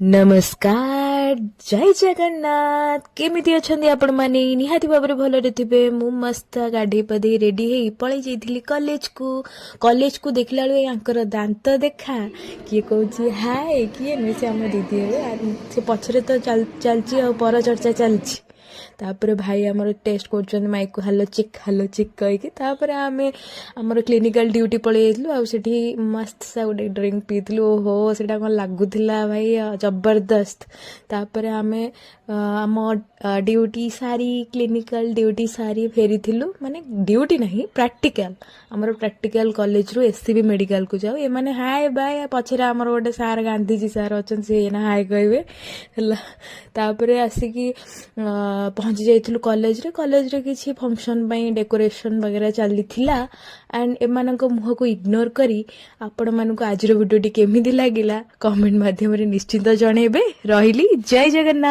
नमस्कार जय जगन्नाथ केमिति अछंदी आपण माने निहाती भाबरे भलरे थिबे मु मस्त गाडी पदी रेडी हेई पळै जैथिली कॉलेज को देखला बेले यांकर दांत देखा किए कहूची हाय किए नुहे से आम दीदी हे से पछरे तो चलची आ पर चर्चा चलची तापर भाई आमर टेस्ट कर माइक को हालो चिक कहीकि तापर आमे आमर क्लिनिकल ड्यूटी पळै जाइलु आ सेठी मस्त सा गोटे ड्रिंक पीथिलु ओहो सेटा कोन लागुथिला भाई जबरदस्त तापर आमे आम ड्यूटी सारी क्लिनिकल ड्यूटी सारी फेरी माने ड्यूटी नहीं प्रैक्टिकल आमर प्रैक्टिकल कॉलेज रु एससीबी मेडिकल को जाऊ ए माने हाय बाय पछरे आमर गोटे सार गांधीजी सार अछन से ना हाय कहबे तापर आसिकी पहुँची जाइलु कॉलेज रे किसी फंक्शन डेकोरेशन वगैरह चली एंड एमान मुह को इग्नोर करी आपण मानक आज वीडियो केमिति लागिला कमेंट माध्यम निश्चिंत जनइबे रहिली जय जगन्नाथ।